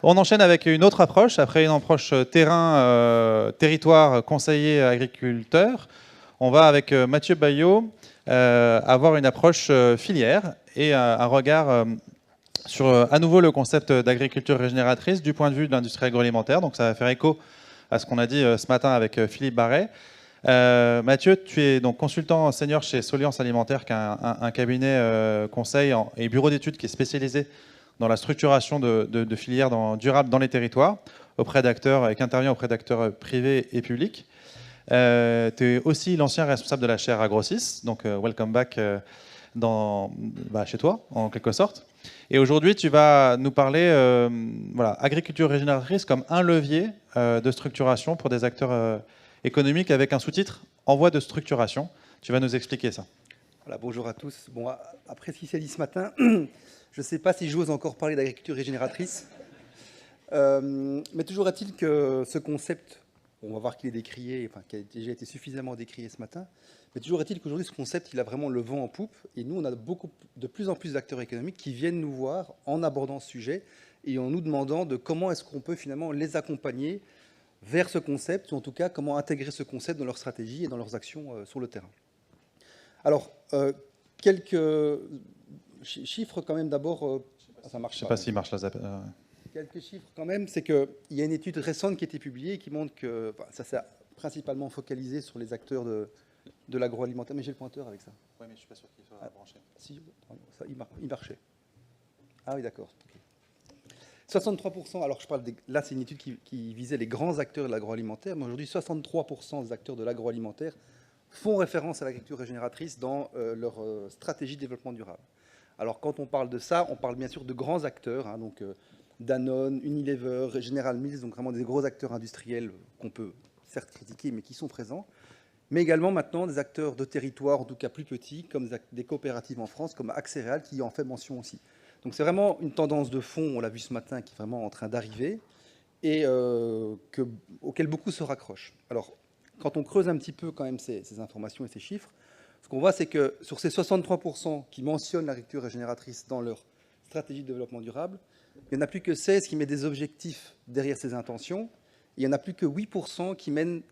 On enchaîne avec une autre approche. Après une approche terrain, territoire, conseiller, agriculteur, on va avec Mathieu Bayot avoir une approche filière et un regard sur à nouveau le concept d'agriculture régénératrice du point de vue de l'industrie agroalimentaire. Donc ça va faire écho à ce qu'on a dit ce matin avec Philippe Barret. Mathieu, tu es donc consultant senior chez Soliance Alimentaire, qui est un cabinet conseil et bureau d'études qui est spécialisé dans la structuration de filières durables dans les territoires, auprès d'acteurs, et qui intervient auprès d'acteurs privés et publics. Tu es aussi l'ancien responsable de la chaire Agro6, donc welcome back chez toi, en quelque sorte. Et aujourd'hui, tu vas nous parler agriculture régénératrice comme un levier de structuration pour des acteurs économiques avec un sous-titre en voie de structuration. Tu vas nous expliquer ça. Voilà, bonjour à tous. Bon, après ce qui s'est dit ce matin, je ne sais pas si j'ose encore parler d'agriculture régénératrice. Mais toujours est-il que ce concept, on va voir qu'il est décrié, enfin, qui a déjà été suffisamment décrié ce matin, mais toujours est-il qu'aujourd'hui, ce concept, il a vraiment le vent en poupe. Et nous, on a de plus en plus d'acteurs économiques qui viennent nous voir en abordant ce sujet et en nous demandant de comment est-ce qu'on peut finalement les accompagner vers ce concept, ou en tout cas, comment intégrer ce concept dans leur stratégie et dans leurs actions sur le terrain. Alors, quelques chiffres quand même d'abord. Ça marche. Je ne sais pas s'il marche là. Quelques chiffres quand même, c'est qu'il y a une étude récente qui a été publiée qui montre que ça s'est principalement focalisé sur les acteurs de l'agroalimentaire. Mais j'ai le pointeur avec ça. Oui, mais je ne suis pas sûr qu'il soit branché. Si, ça, il marchait. Ah oui, d'accord. Okay. 63%, alors je parle là c'est une étude qui visait les grands acteurs de l'agroalimentaire, mais aujourd'hui 63% des acteurs de l'agroalimentaire font référence à l'agriculture régénératrice dans leur stratégie de développement durable. Alors quand on parle de ça, on parle bien sûr de grands acteurs, hein, donc Danone, Unilever, General Mills, donc vraiment des gros acteurs industriels qu'on peut certes critiquer, mais qui sont présents, mais également maintenant des acteurs de territoire, en tout cas plus petits, comme des coopératives en France, comme Axéréal, qui en fait mention aussi. Donc c'est vraiment une tendance de fond, on l'a vu ce matin, qui est vraiment en train d'arriver, et auquel beaucoup se raccrochent. Alors, quand on creuse un petit peu quand même ces informations et ces chiffres, ce qu'on voit, c'est que sur ces 63% qui mentionnent l'agriculture régénératrice dans leur stratégie de développement durable, il n'y en a plus que 16 qui mettent des objectifs derrière ces intentions. Il n'y en a plus que 8%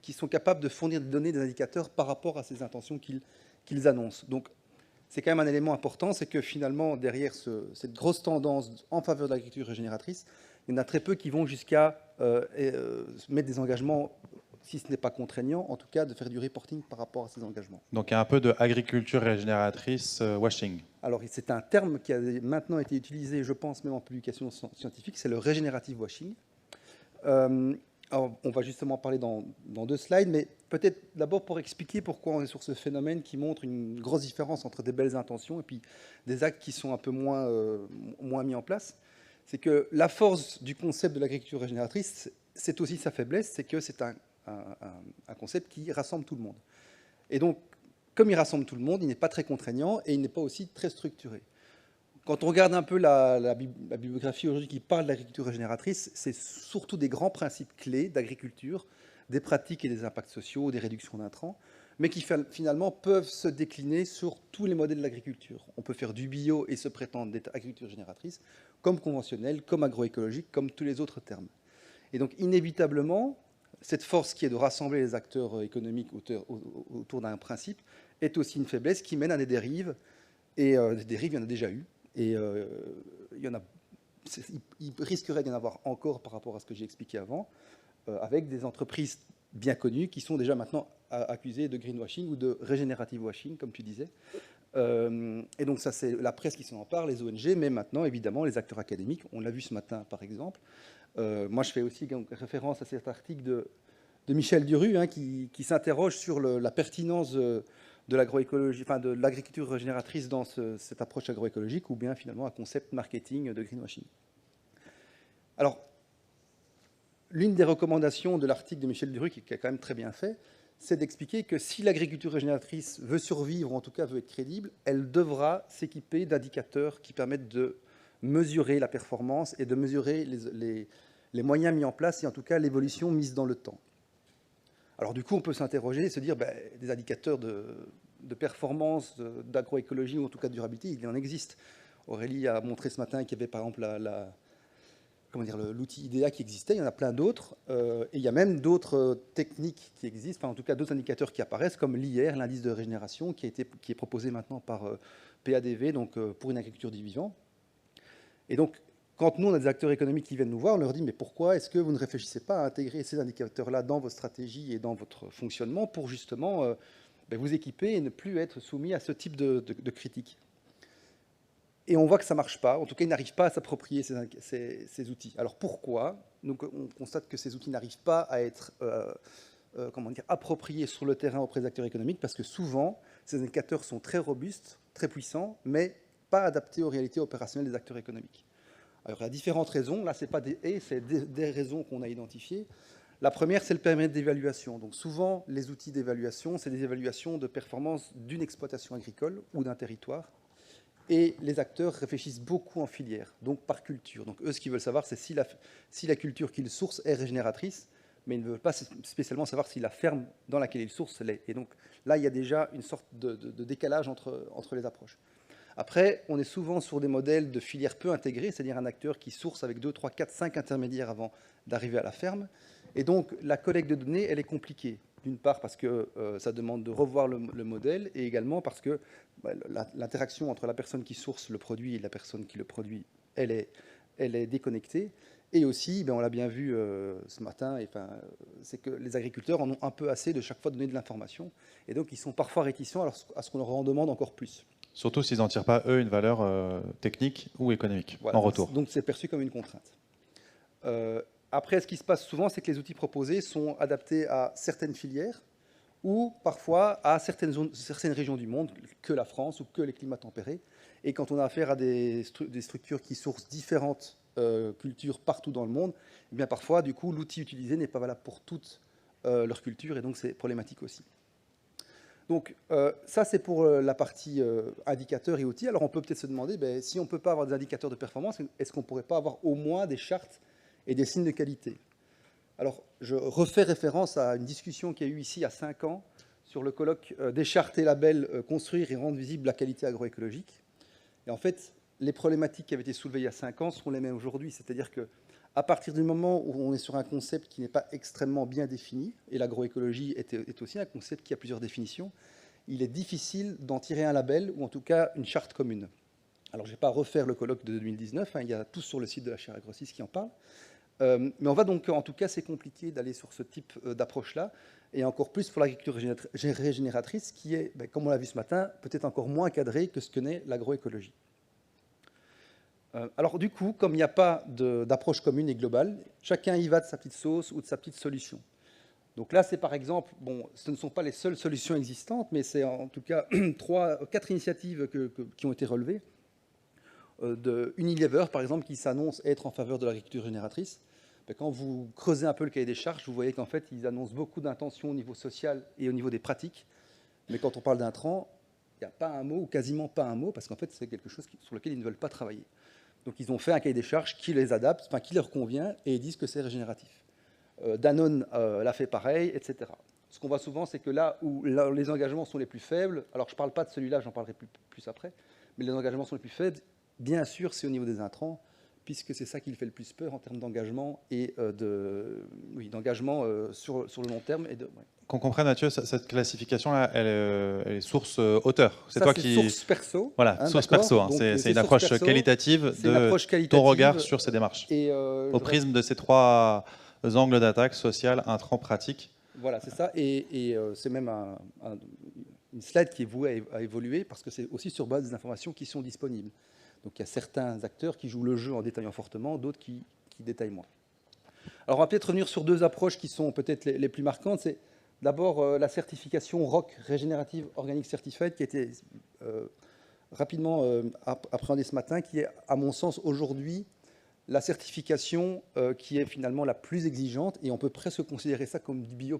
qui sont capables de fournir des données, des indicateurs par rapport à ces intentions qu'ils annoncent. Donc, c'est quand même un élément important, c'est que finalement, derrière cette grosse tendance en faveur de l'agriculture régénératrice, il y en a très peu qui vont jusqu'à mettre des engagements, si ce n'est pas contraignant, en tout cas de faire du reporting par rapport à ces engagements. Donc il y a un peu de agriculture régénératrice washing. Alors c'est un terme qui a maintenant été utilisé, je pense, même en publication scientifique, c'est le regenerative washing. Alors, on va justement parler dans 2 slides, mais peut-être d'abord pour expliquer pourquoi on est sur ce phénomène qui montre une grosse différence entre des belles intentions et puis des actes qui sont un peu moins mis en place. C'est que la force du concept de l'agriculture régénératrice, c'est aussi sa faiblesse, c'est que c'est un concept qui rassemble tout le monde. Et donc, comme il rassemble tout le monde, il n'est pas très contraignant et il n'est pas aussi très structuré. Quand on regarde un peu la bibliographie aujourd'hui qui parle d'agriculture régénératrice, c'est surtout des grands principes clés d'agriculture, des pratiques et des impacts sociaux, des réductions d'intrants, mais qui finalement peuvent se décliner sur tous les modèles de l'agriculture. On peut faire du bio et se prétendre d'être agriculture génératrice, comme conventionnelle, comme agroécologique, comme tous les autres termes. Et donc, inévitablement, cette force qui est de rassembler les acteurs économiques autour d'un principe est aussi une faiblesse qui mène à des dérives. Et des dérives, il y en a déjà eu. Et il risquerait d'y en avoir encore par rapport à ce que j'ai expliqué avant, avec des entreprises bien connues qui sont déjà maintenant accusées de greenwashing ou de regenerative washing, comme tu disais. Et donc ça, c'est la presse qui s'en empare, les ONG, mais maintenant, évidemment, les acteurs académiques. On l'a vu ce matin, par exemple. Moi, je fais aussi référence à cet article de Michel Duru, hein, qui s'interroge sur la pertinence de l'agroécologie, enfin de l'agriculture régénératrice dans cette approche agroécologique, ou bien finalement un concept marketing de greenwashing. Alors, l'une des recommandations de l'article de Michel Duru, qui a quand même très bien fait, c'est d'expliquer que si l'agriculture régénératrice veut survivre, ou en tout cas veut être crédible, elle devra s'équiper d'indicateurs qui permettent de mesurer la performance et de mesurer les moyens mis en place et en tout cas l'évolution mise dans le temps. Alors du coup, on peut s'interroger et se dire, des indicateurs de performance, d'agroécologie ou en tout cas de durabilité, il en existe. Aurélie a montré ce matin qu'il y avait par exemple comment dire, l'outil IDEA qui existait, il y en a plein d'autres, et il y a même d'autres techniques qui existent, enfin en tout cas d'autres indicateurs qui apparaissent, comme l'IR, l'indice de régénération, qui est proposé maintenant par PADV, donc pour une agriculture du vivant. Et donc, quand nous, on a des acteurs économiques qui viennent nous voir, on leur dit, mais pourquoi est-ce que vous ne réfléchissez pas à intégrer ces indicateurs-là dans votre stratégie et dans votre fonctionnement pour justement vous équiper et ne plus être soumis à ce type de critiques. Et on voit que ça ne marche pas. En tout cas, ils n'arrivent pas à s'approprier ces outils. Alors pourquoi? Donc, on constate que ces outils n'arrivent pas à être appropriés sur le terrain auprès des acteurs économiques parce que souvent, ces indicateurs sont très robustes, très puissants, mais pas adaptés aux réalités opérationnelles des acteurs économiques. Alors, il y a différentes raisons. Là, ce n'est pas des « et », c'est des raisons qu'on a identifiées. La première, c'est le périmètre d'évaluation. Donc, souvent, les outils d'évaluation, c'est des évaluations de performance d'une exploitation agricole ou d'un territoire. Et les acteurs réfléchissent beaucoup en filière, donc par culture. Donc, eux, ce qu'ils veulent savoir, c'est si la culture qu'ils sourcent est régénératrice, mais ils ne veulent pas spécialement savoir si la ferme dans laquelle ils sourcent l'est. Et donc, là, il y a déjà une sorte de décalage entre les approches. Après, on est souvent sur des modèles de filière peu intégrés, c'est-à-dire un acteur qui source avec 2, 3, 4, 5 intermédiaires avant d'arriver à la ferme. Et donc, la collecte de données, elle est compliquée. D'une part parce que ça demande de revoir le modèle, et également parce que l'interaction entre la personne qui source le produit et la personne qui le produit, elle est déconnectée. Et aussi, on l'a bien vu ce matin, c'est que les agriculteurs en ont un peu assez de chaque fois donner de l'information. Et donc, ils sont parfois réticents à ce qu'on leur en demande encore plus. Surtout s'ils n'en tirent pas, eux, une valeur technique ou économique Voilà, en retour. Donc, c'est perçu comme une contrainte. Après, ce qui se passe souvent, c'est que les outils proposés sont adaptés à certaines filières ou parfois à certaines régions du monde, que la France ou que les climats tempérés. Et quand on a affaire à des structures qui sourcent différentes cultures partout dans le monde, eh bien parfois, du coup, l'outil utilisé n'est pas valable pour toutes leurs cultures, et donc c'est problématique aussi. Donc ça, c'est pour la partie indicateurs et outils. Alors on peut peut-être se demander, si on ne peut pas avoir des indicateurs de performance, est-ce qu'on ne pourrait pas avoir au moins des chartes et des signes de qualité? Alors, je refais référence à une discussion qu'il y a eu ici il y a 5 ans sur le colloque des chartes et labels construire et rendre visible la qualité agroécologique. Et en fait, les problématiques qui avaient été soulevées il y a 5 ans sont les mêmes aujourd'hui. C'est-à-dire qu'à partir du moment où on est sur un concept qui n'est pas extrêmement bien défini, et l'agroécologie est aussi un concept qui a plusieurs définitions, il est difficile d'en tirer un label ou en tout cas une charte commune. Alors, je ne vais pas refaire le colloque de 2019, il y a tout sur le site de la chaire Agro6 qui en parle. Mais on va donc, en tout cas, c'est compliqué d'aller sur ce type d'approche-là, et encore plus pour l'agriculture régénératrice, qui est, comme on l'a vu ce matin, peut-être encore moins cadrée que ce que n'est l'agroécologie. Alors du coup, comme il n'y a pas d'approche commune et globale, chacun y va de sa petite sauce ou de sa petite solution. Donc là, c'est par exemple, ce ne sont pas les seules solutions existantes, mais c'est en tout cas 4 initiatives qui ont été relevées. De Unilever, par exemple, qui s'annonce être en faveur de l'agriculture régénératrice. Quand vous creusez un peu le cahier des charges, vous voyez qu'en fait, ils annoncent beaucoup d'intentions au niveau social et au niveau des pratiques. Mais quand on parle d'intrants, il n'y a pas un mot, ou quasiment pas un mot, parce qu'en fait, c'est quelque chose sur lequel ils ne veulent pas travailler. Donc, ils ont fait un cahier des charges qui les adapte, qui leur convient, et ils disent que c'est régénératif. Danone l'a fait pareil, etc. Ce qu'on voit souvent, c'est que là où les engagements sont les plus faibles, alors je ne parle pas de celui-là, j'en parlerai plus après, mais les engagements sont les plus faibles, bien sûr, c'est au niveau des intrants, puisque c'est ça qui fait le plus peur en termes d'engagement et d'engagement sur le long terme. Qu'on comprenne, Mathieu, cette classification-là, elle est source auteur. C'est toi qui... source perso. Voilà, source perso. C'est une approche qualitative de ton regard sur ces démarches, au prisme de ces 3 angles d'attaque, social, intrant, pratique. Voilà, c'est ça. Et c'est même une slide qui est vouée à évoluer, parce que c'est aussi sur base des informations qui sont disponibles. Donc il y a certains acteurs qui jouent le jeu en détaillant fortement, d'autres qui détaillent moins. Alors on va peut-être revenir sur 2 approches qui sont peut-être les plus marquantes. C'est d'abord la certification ROC, Regenerative Organic Certified, qui a été rapidement appréhendée ce matin, qui est, à mon sens, aujourd'hui, la certification qui est finalement la plus exigeante, et on peut presque considérer ça comme du bio++.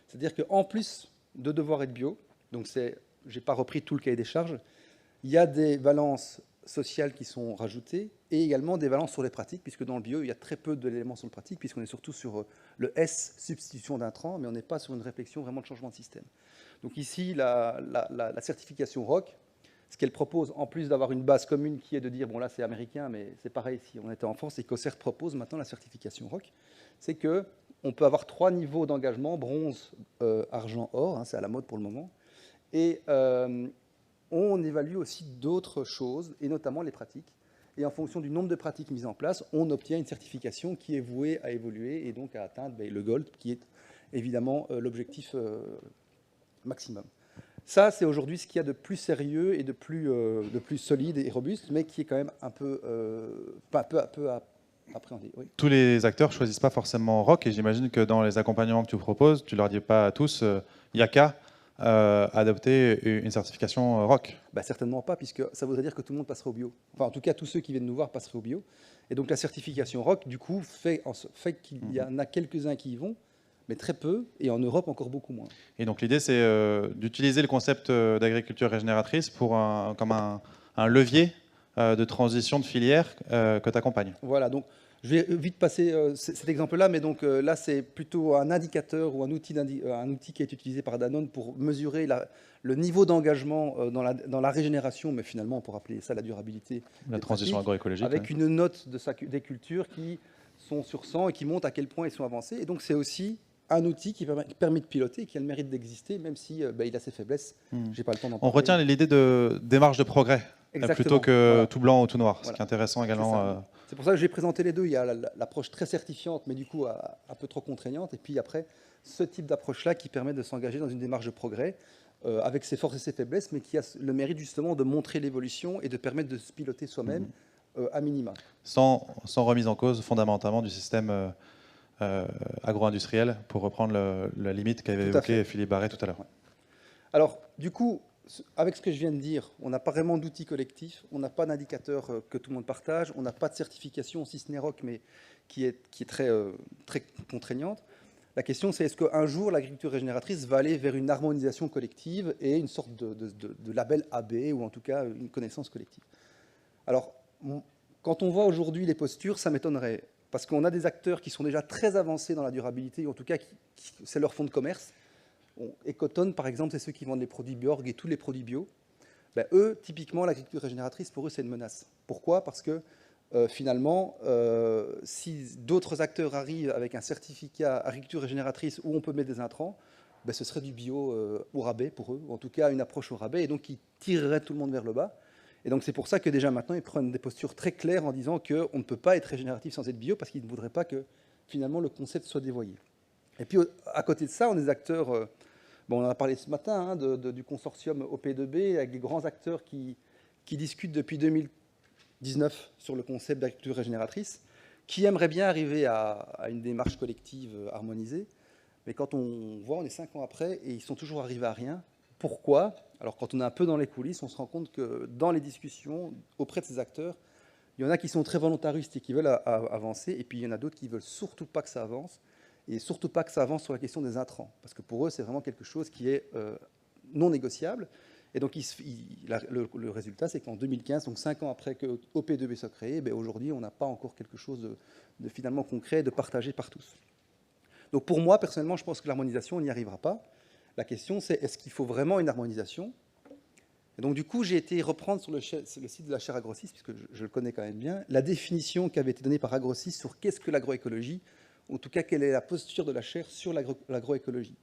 C'est-à-dire qu'en plus de devoir être bio, donc je n'ai pas repris tout le cahier des charges, il y a des valences sociales qui sont rajoutées et également des valences sur les pratiques, puisque dans le bio, il y a très peu d'éléments sur le pratique, puisqu'on est surtout sur le S, substitution d'intrants, mais on n'est pas sur une réflexion vraiment de changement de système. Donc ici, la certification ROC, ce qu'elle propose, en plus d'avoir une base commune qui est de dire, bon là c'est américain, mais c'est pareil si on était en France, et qu'OCERT propose maintenant la certification ROC, c'est qu'on peut avoir 3 niveaux d'engagement, bronze, argent, or, hein, c'est à la mode pour le moment, et on évalue aussi d'autres choses, et notamment les pratiques. Et en fonction du nombre de pratiques mises en place, on obtient une certification qui est vouée à évoluer et donc à atteindre le gold, qui est évidemment l'objectif maximum. Ça, c'est aujourd'hui ce qu'il y a de plus sérieux et de plus solide et robuste, mais qui est quand même un peu à appréhender. Oui. Tous les acteurs ne choisissent pas forcément ROC, et j'imagine que dans les accompagnements que tu proposes, tu ne leur dis pas à tous, il n'y a qu'à adopter une certification ROC. Bah, certainement pas, puisque ça voudrait dire que tout le monde passerait au bio. Enfin, en tout cas, tous ceux qui viennent nous voir passeraient au bio. Et donc la certification ROC, du coup, fait qu'il y en a quelques-uns qui y vont, mais très peu, et en Europe encore beaucoup moins. Et donc l'idée, c'est d'utiliser le concept d'agriculture régénératrice comme un levier de transition de filière que tu accompagnes. Voilà, donc je vais vite passer cet exemple-là, mais donc là, c'est plutôt un indicateur ou un outil qui est utilisé par Danone pour mesurer le niveau d'engagement dans la régénération, mais finalement, on pourrait appeler ça la durabilité. La transition agroécologique. Avec une note des cultures qui sont sur 100 et qui montrent à quel point ils sont avancés. Et donc, c'est aussi un outil qui permet de piloter et qui a le mérite d'exister, même si il a ses faiblesses. J'ai pas le temps d'en parler. On retient l'idée de démarche de progrès. Exactement. Plutôt que Voilà. tout blanc ou tout noir, Voilà. Ce qui est intéressant également. C'est pour ça que j'ai présenté les deux. Il y a l'approche très certifiante, mais du coup un peu trop contraignante, et puis après, ce type d'approche-là qui permet de s'engager dans une démarche de progrès, avec ses forces et ses faiblesses, mais qui a le mérite justement de montrer l'évolution et de permettre de se piloter soi-même à minima. Sans remise en cause fondamentalement du système agro-industriel, pour reprendre la limite qu'avait évoqué Philippe Barret tout à l'heure. Ouais. Alors, du coup, avec ce que je viens de dire, on n'a pas vraiment d'outils collectifs, on n'a pas d'indicateur que tout le monde partage, on n'a pas de certification, si ce n'est ROC, mais qui est très, très contraignante. La question, c'est est-ce qu'un jour, l'agriculture régénératrice va aller vers une harmonisation collective et une sorte de label AB, ou en tout cas une connaissance collective. Alors, quand on voit aujourd'hui les postures, ça m'étonnerait, parce qu'on a des acteurs qui sont déjà très avancés dans la durabilité, ou en tout cas, c'est leur fonds de commerce. Ecotone, par exemple, c'est ceux qui vendent les produits Bjorg et tous les produits bio. Ben, eux, typiquement, l'agriculture régénératrice, pour eux, c'est une menace. Pourquoi ? Parce que finalement, si d'autres acteurs arrivent avec un certificat agriculture régénératrice où on peut mettre des intrants, ben, ce serait du bio au rabais pour eux, ou en tout cas une approche au rabais, et donc qui tirerait tout le monde vers le bas. Et donc c'est pour ça que déjà maintenant, ils prennent des postures très claires en disant qu'on ne peut pas être régénératif sans être bio, parce qu'ils ne voudraient pas que finalement le concept soit dévoyé. Et puis, à côté de ça, on a des acteurs, on en a parlé ce matin, du consortium OP2B, avec des grands acteurs qui discutent depuis 2019 sur le concept d'agriculture régénératrice, qui aimeraient bien arriver à une démarche collective harmonisée. Mais quand on voit, on est 5 ans après, et ils sont toujours arrivés à rien. Pourquoi ? Alors, quand on est un peu dans les coulisses, on se rend compte que dans les discussions auprès de ces acteurs, il y en a qui sont très volontaristes et qui veulent avancer, et puis il y en a d'autres qui ne veulent surtout pas que ça avance. Et surtout pas que ça avance sur la question des intrants, parce que pour eux, c'est vraiment quelque chose qui est non négociable. Et donc, le résultat, c'est qu'en 2015, donc 5 ans après que OP2B soit créé, ben aujourd'hui, on n'a pas encore quelque chose de finalement concret, de partagé par tous. Donc, pour moi, personnellement, je pense que l'harmonisation, on n'y arrivera pas. La question, c'est est-ce qu'il faut vraiment une harmonisation ? Et donc, du coup, j'ai été reprendre sur le site de la chaire Agrosys, puisque je le connais quand même bien, la définition qui avait été donnée par Agrosys sur qu'est-ce que l'agroécologie, en tout cas, quelle est la posture de la chaire sur l'agroécologie.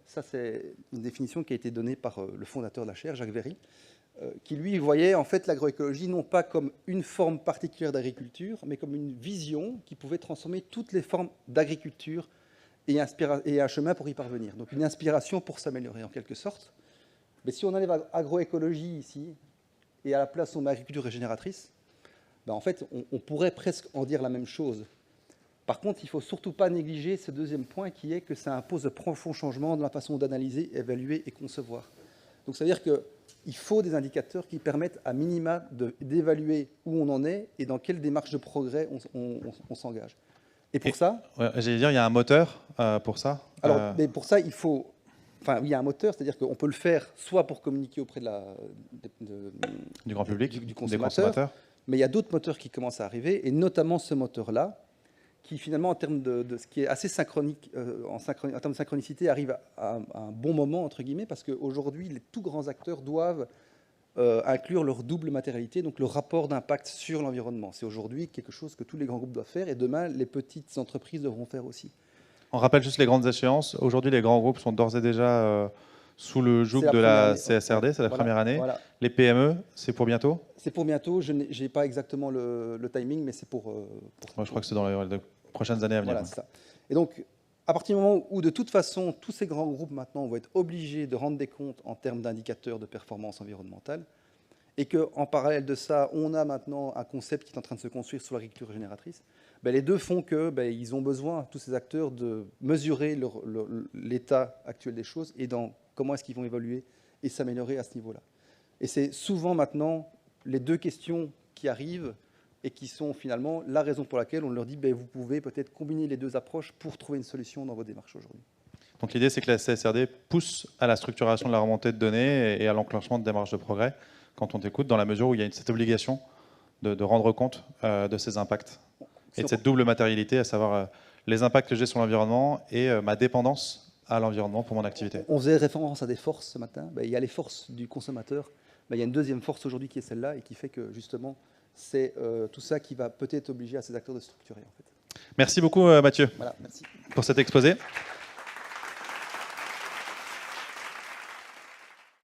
Ça, c'est une définition qui a été donnée par le fondateur de la chaire, Jacques Véry, qui, lui, voyait en fait l'agroécologie non pas comme une forme particulière d'agriculture, mais comme une vision qui pouvait transformer toutes les formes d'agriculture et un chemin pour y parvenir. Donc, une inspiration pour s'améliorer, en quelque sorte. Mais si on enlève agroécologie ici, et à la place, on met agriculture régénératrice, ben, en fait, on pourrait presque en dire la même chose. Par contre, il ne faut surtout pas négliger ce deuxième point qui est que ça impose de profonds changements dans la façon d'analyser, évaluer et concevoir. Donc ça veut dire qu'il faut des indicateurs qui permettent à minima d'évaluer où on en est et dans quelle démarche de progrès on s'engage. Et pour ça... Ouais, j'allais dire, il y a un moteur pour ça. Alors, mais pour ça, il faut... Enfin, il y a un moteur, c'est-à-dire qu'on peut le faire soit pour communiquer auprès du grand public, du des consommateur, mais il y a d'autres moteurs qui commencent à arriver, et notamment ce moteur-là, qui finalement, en termes de ce qui est assez synchronique, en termes de synchronicité, arrive à un bon moment, entre guillemets, parce qu'aujourd'hui, les tout grands acteurs doivent inclure leur double matérialité, donc le rapport d'impact sur l'environnement. C'est aujourd'hui quelque chose que tous les grands groupes doivent faire et demain, les petites entreprises devront faire aussi. On rappelle juste les grandes échéances. Aujourd'hui, les grands groupes sont d'ores et déjà sous le joug de la CSRD, c'est la première année. Voilà. Les PME, c'est pour bientôt? C'est pour bientôt. Je n'ai pas exactement le timing, mais c'est pour Moi, je crois que c'est dans les prochaines années à venir. Voilà, c'est ça. Et donc, à partir du moment où, de toute façon, tous ces grands groupes maintenant vont être obligés de rendre des comptes en termes d'indicateurs de performance environnementale, et qu'en parallèle de ça, on a maintenant un concept qui est en train de se construire sur l'agriculture régénératrice, ben, les deux font que ils ont besoin, tous ces acteurs, de mesurer l'état actuel des choses et dans comment est-ce qu'ils vont évoluer et s'améliorer à ce niveau-là. Et c'est souvent maintenant les deux questions qui arrivent et qui sont finalement la raison pour laquelle on leur dit vous pouvez peut-être combiner les deux approches pour trouver une solution dans vos démarches aujourd'hui. Donc l'idée, c'est que la CSRD pousse à la structuration de la remontée de données et à l'enclenchement de démarches de progrès quand on t'écoute, dans la mesure où il y a cette obligation de rendre compte de ces impacts et de cette double matérialité, à savoir les impacts que j'ai sur l'environnement et ma dépendance à l'environnement pour mon activité. On faisait référence à des forces ce matin. Il y a les forces du consommateur. Il y a une deuxième force aujourd'hui qui est celle-là et qui fait que justement, c'est tout ça qui va peut-être obliger à ces acteurs de structurer. En fait. Merci beaucoup Mathieu voilà, merci. pour cet exposé.